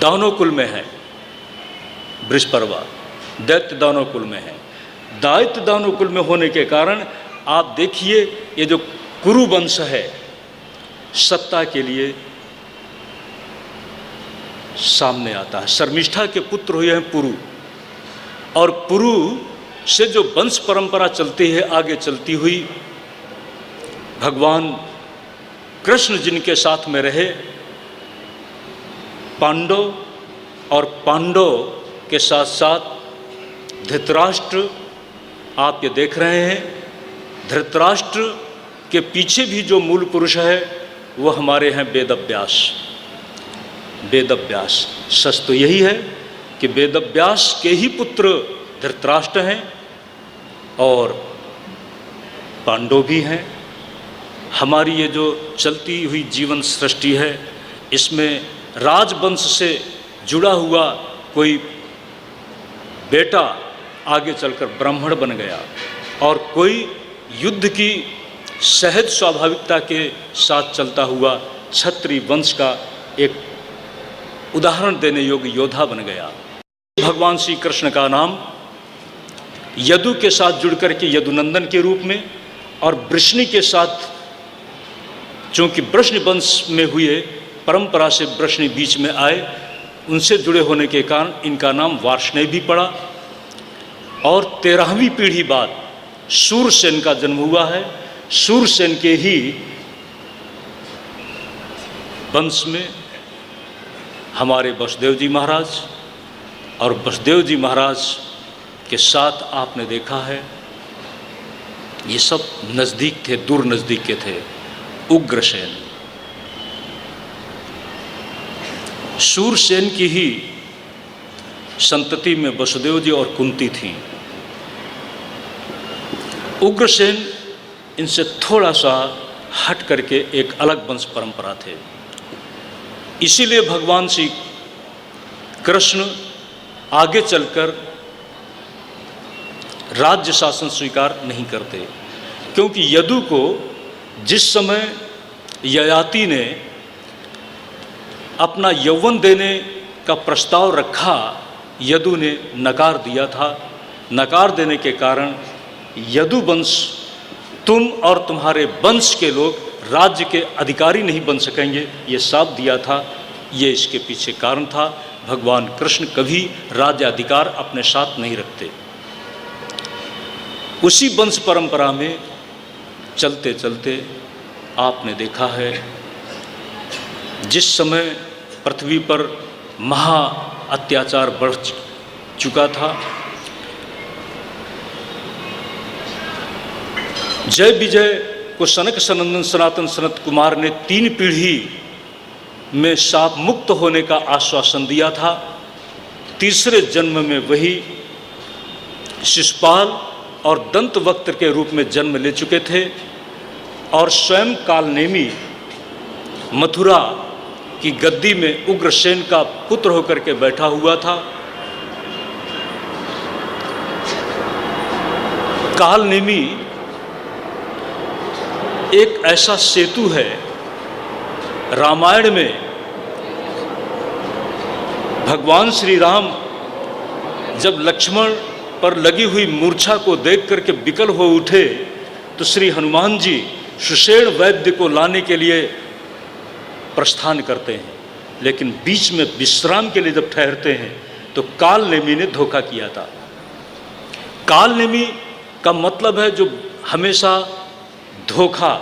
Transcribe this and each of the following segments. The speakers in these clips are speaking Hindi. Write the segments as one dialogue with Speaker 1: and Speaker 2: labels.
Speaker 1: दानवकुल में है वृषपर्वा, दैत्य दानवकुल में है। दैत्य दानवकुल में होने के कारण आप देखिए ये जो कुरु वंश है सत्ता के लिए सामने आता है। शर्मिष्ठा के पुत्र हुए हैं पुरु, और पुरु से जो वंश परंपरा चलती है आगे चलती हुई, भगवान कृष्ण जिनके साथ में रहे, पांडव, और पांडव के साथ साथ धृतराष्ट्र, आप ये देख रहे हैं। धृतराष्ट्र के पीछे भी जो मूल पुरुष है वो हमारे हैं वेदव्यास। वेदव्यास, सच तो यही है कि वेदव्यास के ही पुत्र धृतराष्ट्र हैं और पांडव भी हैं। हमारी ये जो चलती हुई जीवन सृष्टि है इसमें राजवंश से जुड़ा हुआ कोई बेटा आगे चलकर ब्राह्मण बन गया, और कोई युद्ध की सहज स्वाभाविकता के साथ चलता हुआ क्षत्रिय वंश का एक उदाहरण देने योग्य योद्धा बन गया। भगवान श्री कृष्ण का नाम यदु के साथ जुड़कर के यदुनंदन के रूप में, और वृष्णि के साथ, चूँकि वृष्णि वंश में हुए परंपरा से वृष्णि बीच में आए, उनसे जुड़े होने के कारण इनका नाम वार्ष्णेय भी पड़ा। और 13वीं पीढ़ी बाद शूरसेन का जन्म हुआ है। शूरसेन के ही वंश में हमारे वसुदेव जी महाराज, और वसुदेव जी महाराज के साथ आपने देखा है ये सब नज़दीक थे, दूर नज़दीक के थे। उग्रसेन, शूरसेन की ही संतति में वसुदेव जी और कुंती थी। उग्रसेन इनसे थोड़ा सा हट करके एक अलग वंश परंपरा थे। इसीलिए भगवान श्री कृष्ण आगे चलकर राज्य शासन स्वीकार नहीं करते, क्योंकि यदु को जिस समय ययाति ने अपना यौवन देने का प्रस्ताव रखा, यदु ने नकार दिया था। नकार देने के कारण यदु वंश, तुम और तुम्हारे वंश के लोग राज्य के अधिकारी नहीं बन सकेंगे, ये साफ दिया था। ये इसके पीछे कारण था। भगवान कृष्ण कभी राज्य अधिकार अपने साथ नहीं रखते। उसी वंश परंपरा में चलते चलते आपने देखा है जिस समय पृथ्वी पर महा अत्याचार बढ़ चुका था, जय विजय को सनक सनंदन सनातन सनत कुमार ने 3 पीढ़ी में शाप मुक्त होने का आश्वासन दिया था। तीसरे जन्म में वही शिशुपाल और दंतवक्त्र के रूप में जन्म ले चुके थे, और स्वयं कालनेमी मथुरा की गद्दी में उग्रसेन का पुत्र होकर के बैठा हुआ था। कालनेमी एक ऐसा सेतु है रामायण में। भगवान श्री राम जब लक्ष्मण पर लगी हुई मूर्छा को देख करके विकल हो उठे, तो श्री हनुमान जी सुषेण वैद्य को लाने के लिए प्रस्थान करते हैं, लेकिन बीच में विश्राम के लिए जब ठहरते हैं तो कालनेमी ने धोखा किया था। कालनेमी का मतलब है जो हमेशा धोखा,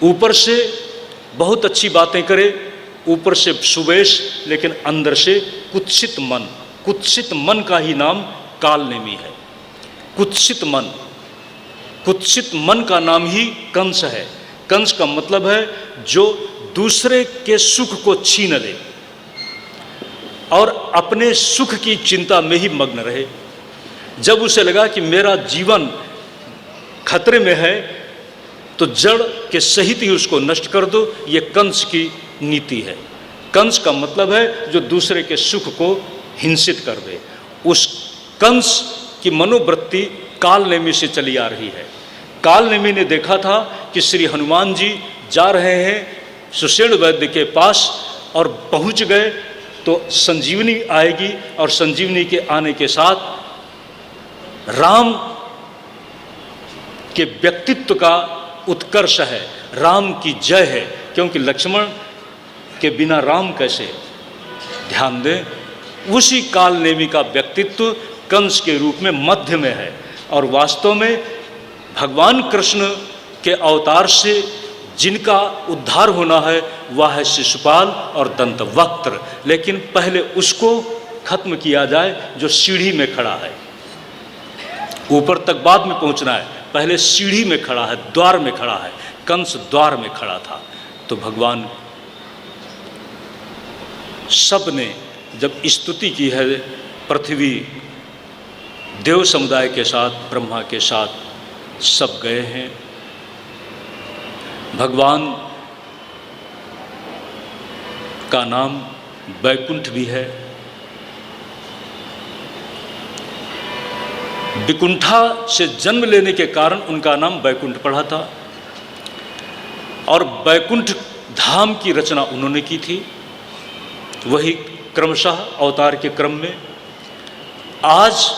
Speaker 1: ऊपर से बहुत अच्छी बातें करे, ऊपर से सुवेश, लेकिन अंदर से कुत्सित मन। कुत्सित मन का ही नाम कालनेमी है। कुत्सित मन, कुत्सित मन का नाम ही कंस है। कंस का मतलब है जो दूसरे के सुख को छीन ले और अपने सुख की चिंता में ही मग्न रहे। जब उसे लगा कि मेरा जीवन खतरे में है तो जड़ के सहित ही उसको नष्ट कर दो, ये कंस की नीति है। कंस का मतलब है जो दूसरे के सुख को हिंसित कर दे। उस कंस की मनोवृत्ति कालनेमी से चली आ रही है। कालनेमी ने देखा था कि श्री हनुमान जी जा रहे हैं सुषेण वैद्य के पास, और पहुंच गए तो संजीवनी आएगी, और संजीवनी के आने के साथ राम के व्यक्तित्व का उत्कर्ष है, राम की जय है। क्योंकि लक्ष्मण के बिना राम कैसे? ध्यान दें, उसी काल नेमी का व्यक्तित्व कंस के रूप में मध्य में है, और वास्तव में भगवान कृष्ण के अवतार से जिनका उद्धार होना है वह है शिशुपाल और दंतवक्त्र। लेकिन पहले उसको खत्म किया जाए जो सीढ़ी में खड़ा है। ऊपर तक बाद में पहुंचना है, पहले सीढ़ी में खड़ा है, द्वार में खड़ा है। कंस द्वार में खड़ा था। तो भगवान सब ने जब स्तुति की है, पृथ्वी देव समुदाय के साथ, ब्रह्मा के साथ सब गए हैं। भगवान का नाम बैकुंठ भी है। विकुंठा से जन्म लेने के कारण उनका नाम बैकुंठ पड़ा था, और बैकुंठ धाम की रचना उन्होंने की थी। वही क्रमशः अवतार के क्रम में आज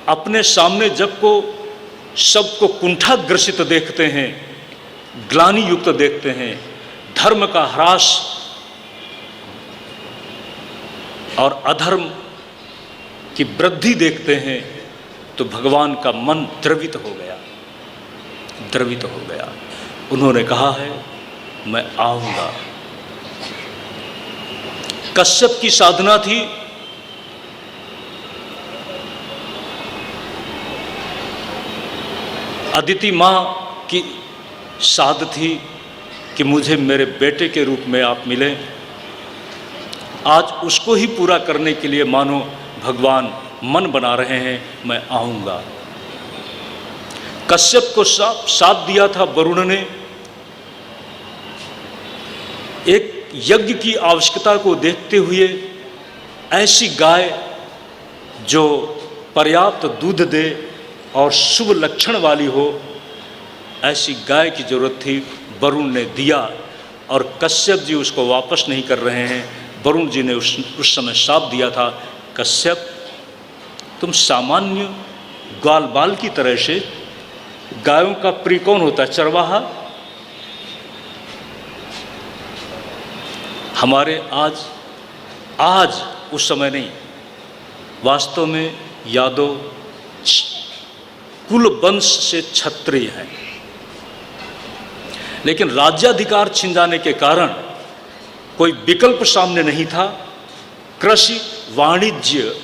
Speaker 1: अपने सामने जब को सबको कुंठाग्रसित देखते हैं, ग्लानि युक्त देखते हैं, धर्म का ह्रास और अधर्म की वृद्धि देखते हैं, तो भगवान का मन द्रवित हो गया, द्रवित हो गया। उन्होंने कहा है मैं आऊंगा। कश्यप की साधना थी अदिति माँ की साध थी कि मुझे मेरे बेटे के रूप में आप मिले। आज उसको ही पूरा करने के लिए मानो भगवान मन बना रहे हैं, मैं आऊंगा। कश्यप को साथ दिया था वरुण ने। एक यज्ञ की आवश्यकता को देखते हुए ऐसी गाय जो पर्याप्त दूध दे और शुभ लक्षण वाली हो, ऐसी गाय की जरूरत थी। वरुण ने दिया, और कश्यप जी उसको वापस नहीं कर रहे हैं। वरुण जी ने उस समय शाप दिया था, कश्यप तुम सामान्य ग्वाल बाल की तरह से, गायों का प्रिय कौन होता है? चरवाहा। हमारे आज उस समय नहीं, वास्तव में यादव कुल वंश से क्षत्रिय हैं, लेकिन राज्याधिकार छिन जाने के कारण कोई विकल्प सामने नहीं था। कृषि, वाणिज्य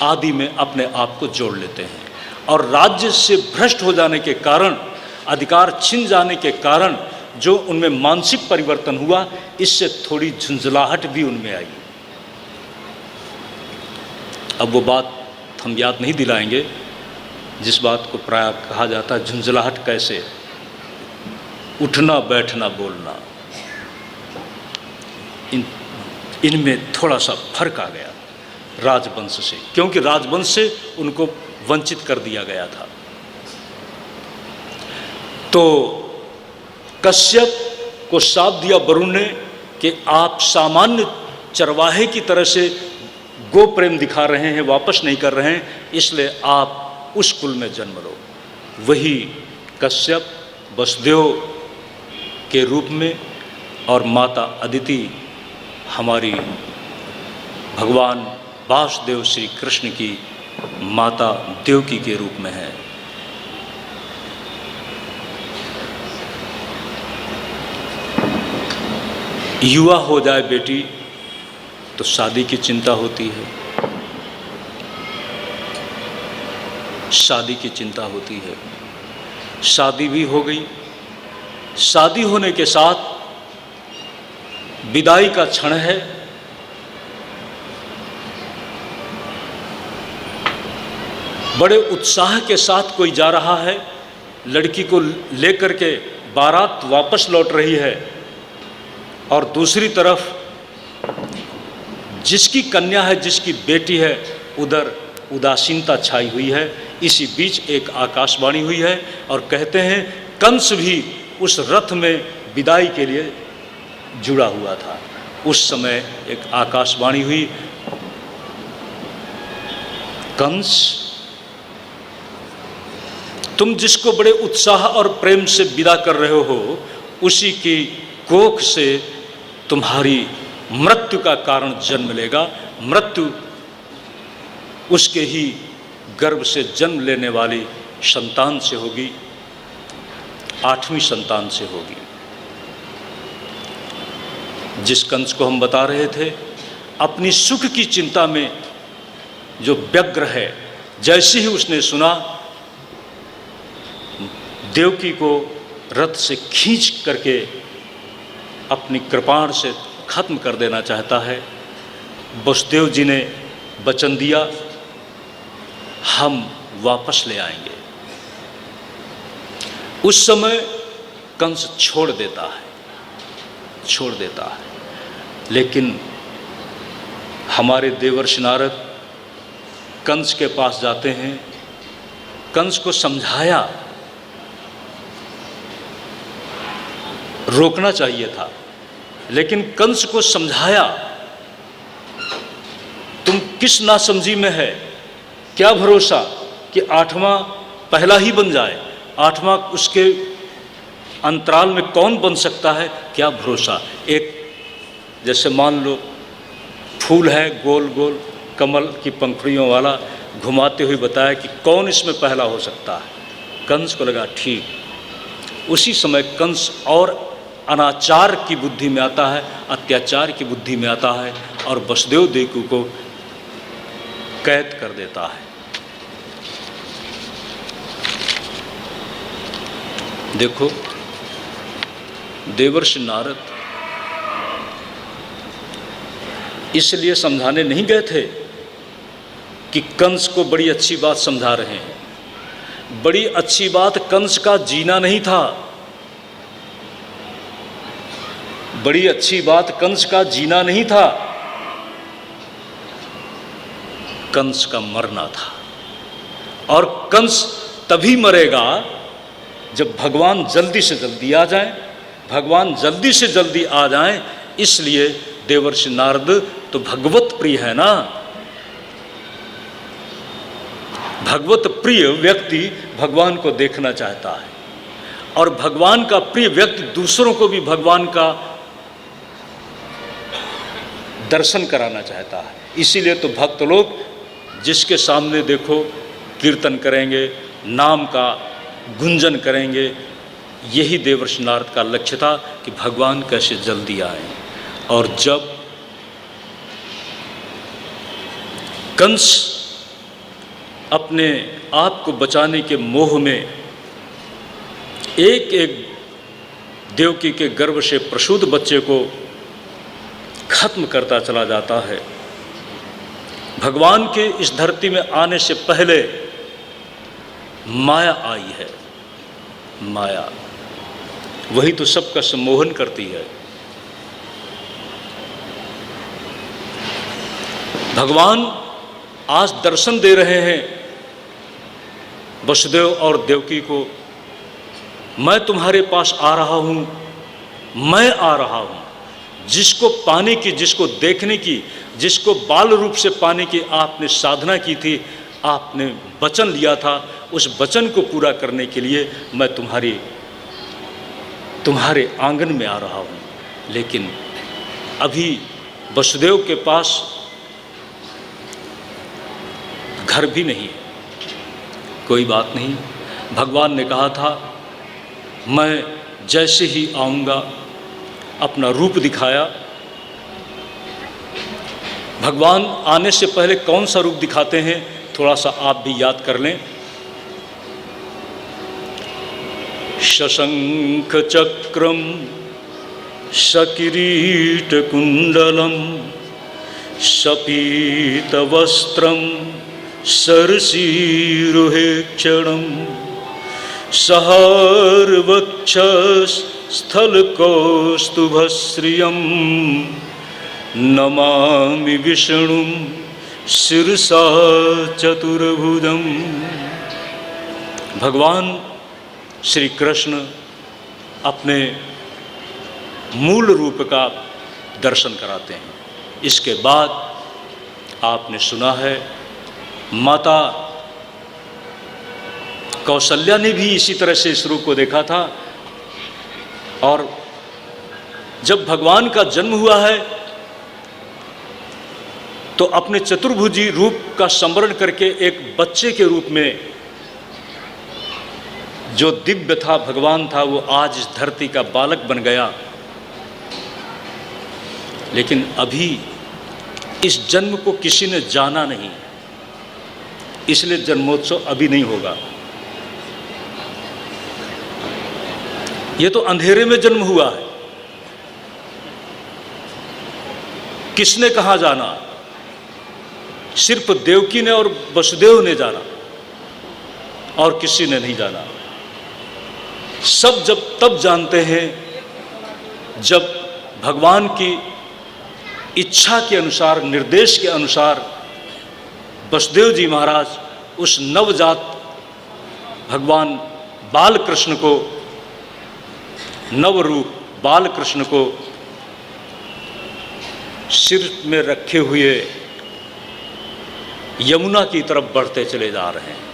Speaker 1: आदि में अपने आप को जोड़ लेते हैं, और राज्य से भ्रष्ट हो जाने के कारण, अधिकार छिन जाने के कारण जो उनमें मानसिक परिवर्तन हुआ, इससे थोड़ी झुंझलाहट भी उनमें आई। अब वो बात हम याद नहीं दिलाएंगे जिस बात को प्रायः कहा जाता है झुंझलाहट कैसे, उठना बैठना बोलना, इनमें थोड़ा सा फर्क आ गया राजवंश से, क्योंकि राजवंश से उनको वंचित कर दिया गया था। तो कश्यप को साथ दिया वरुण ने कि आप सामान्य चरवाहे की तरह से गो प्रेम दिखा रहे हैं, वापस नहीं कर रहे हैं, इसलिए आप उस कुल में जन्म लो। वही कश्यप वसुदेव के रूप में, और माता अदिति हमारी भगवान वासुदेव श्री कृष्ण की माता देवकी के रूप में है। युवा हो जाए बेटी तो शादी की चिंता होती है, शादी की चिंता होती है। शादी भी हो गई। शादी होने के साथ विदाई का क्षण है। बड़े उत्साह के साथ कोई जा रहा है, लड़की को लेकर के बारात वापस लौट रही है, और दूसरी तरफ जिसकी कन्या है, जिसकी बेटी है, उधर उदासीनता छाई हुई है। इसी बीच एक आकाशवाणी हुई है, और कहते हैं कंस भी उस रथ में विदाई के लिए जुड़ा हुआ था। उस समय एक आकाशवाणी हुई, कंस, तुम जिसको बड़े उत्साह और प्रेम से विदा कर रहे हो, उसी की कोख से तुम्हारी मृत्यु का कारण जन्म लेगा। मृत्यु उसके ही गर्भ से जन्म लेने वाली संतान से होगी, 8वीं संतान से होगी। जिस कंस को हम बता रहे थे, अपनी सुख की चिंता में जो व्यग्र है, जैसे ही उसने सुना देवकी को रथ से खींच करके अपनी कृपाण से खत्म कर देना चाहता है, वसुदेव जी ने वचन दिया, हम वापस ले आएंगे। उस समय कंस छोड़ देता है। लेकिन हमारे देवर्षि नारद कंस के पास जाते हैं, कंस को समझाया, रोकना चाहिए था, लेकिन कंस को समझाया, तुम किस नासमझी में है, क्या भरोसा कि 8वां पहला ही बन जाए, 8वां उसके अंतराल में कौन बन सकता है, क्या भरोसा। एक जैसे मान लो फूल है गोल गोल कमल की पंखुड़ियों वाला, घुमाते हुए बताया कि कौन इसमें पहला हो सकता है। कंस को लगा ठीक। उसी समय कंस और अनाचार की बुद्धि में आता है, अत्याचार की बुद्धि में आता है और वसुदेव देवकी को कैद कर देता है। देखो, देवर्षि नारद इसलिए समझाने नहीं गए थे कि कंस को बड़ी अच्छी बात समझा रहे हैं। बड़ी अच्छी बात कंस का जीना नहीं था, बड़ी अच्छी बात कंस का जीना नहीं था, कंस का मरना था। और कंस तभी मरेगा जब भगवान जल्दी से जल्दी आ जाएं, भगवान जल्दी से जल्दी आ जाएं। इसलिए देवर्षि नारद तो भगवत प्रिय है ना, भगवत प्रिय व्यक्ति भगवान को देखना चाहता है, और भगवान का प्रिय व्यक्ति दूसरों को भी भगवान का दर्शन कराना चाहता है। इसीलिए तो भक्त लोग जिसके सामने देखो कीर्तन करेंगे, नाम का गुंजन करेंगे। यही देवर्षि नारद का लक्ष्य था कि भगवान कैसे जल्दी आए। और जब कंस अपने आप को बचाने के मोह में एक एक देवकी के गर्भ से प्रसूत बच्चे को खत्म करता चला जाता है, भगवान के इस धरती में आने से पहले माया आई है। माया वही तो सबका सम्मोहन करती है। भगवान आज दर्शन दे रहे हैं वसुदेव और देवकी को, मैं तुम्हारे पास आ रहा हूँ, मैं आ रहा हूँ। जिसको पाने की, जिसको देखने की, जिसको बाल रूप से पाने की आपने साधना की थी, आपने वचन लिया था, उस वचन को पूरा करने के लिए मैं तुम्हारे आंगन में आ रहा हूँ। लेकिन अभी वसुदेव के पास घर भी नहीं है। कोई बात नहीं, भगवान ने कहा था मैं जैसे ही आऊँगा, अपना रूप दिखाया। भगवान आने से पहले कौन सा रूप दिखाते हैं, थोड़ा सा आप भी याद कर लें। शशंख चक्रम सकिरीट कुंडलम सपीत वस्त्रम सरसीरुहेक्षणम सहर्वक्षस्थलकौस्तुभश्रियं नमामि विष्णुं शिरसा चतुर्भुजं। भगवान श्री कृष्ण अपने मूल रूप का दर्शन कराते हैं। इसके बाद आपने सुना है माता कौशल्या ने भी इसी तरह से इस रूप को देखा था, और जब भगवान का जन्म हुआ है तो अपने चतुर्भुजी रूप का स्मरण करके एक बच्चे के रूप में जो दिव्य था, भगवान था, वो आज इस धरती का बालक बन गया। लेकिन अभी इस जन्म को किसी ने जाना नहीं, इसलिए जन्मोत्सव अभी नहीं होगा। ये तो अंधेरे में जन्म हुआ है। किसने कहाँ जाना? सिर्फ देवकी ने और वसुदेव ने जाना, और किसी ने नहीं जाना। सब जब तब जानते हैं जब भगवान की इच्छा के अनुसार, निर्देश के अनुसार वसुदेव जी महाराज उस नवजात भगवान बाल कृष्ण को, नवरूप बाल कृष्ण को सिर में रखे हुए यमुना की तरफ बढ़ते चले जा रहे हैं।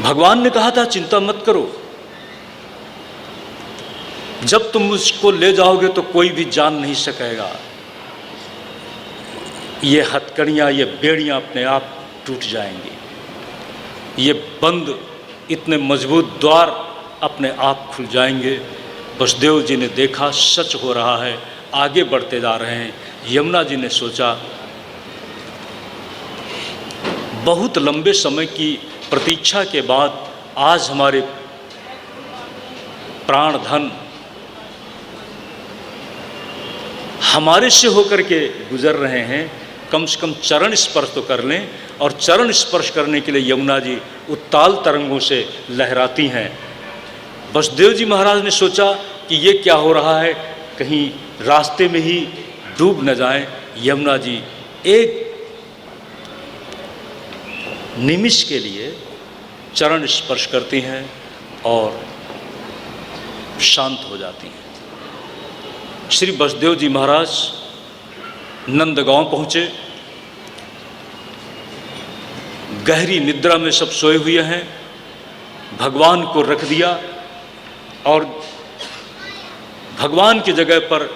Speaker 1: भगवान ने कहा था चिंता मत करो, जब तुम मुझको ले जाओगे तो कोई भी जान नहीं सकेगा। ये हथकड़ियाँ, ये बेड़ियाँ अपने आप टूट जाएंगी, ये बंद इतने मजबूत द्वार अपने आप खुल जाएंगे। वसुदेव जी ने देखा सच हो रहा है, आगे बढ़ते जा रहे हैं। यमुना जी ने सोचा बहुत लंबे समय की प्रतीक्षा के बाद आज हमारे प्राण धन हमारे से होकर के गुजर रहे हैं, कम से कम चरण स्पर्श तो कर लें। और चरण स्पर्श करने के लिए यमुना जी उत्ताल तरंगों से लहराती हैं। वसुदेव जी महाराज ने सोचा कि ये क्या हो रहा है, कहीं रास्ते में ही डूब न जाएं। यमुना जी एक निमिष के लिए चरण स्पर्श करती हैं और शांत हो जाती हैं। श्री वसुदेव जी महाराज नंदगांव पहुँचे। गहरी निद्रा में सब सोए हुए हैं। भगवान को रख दिया और भगवान की जगह पर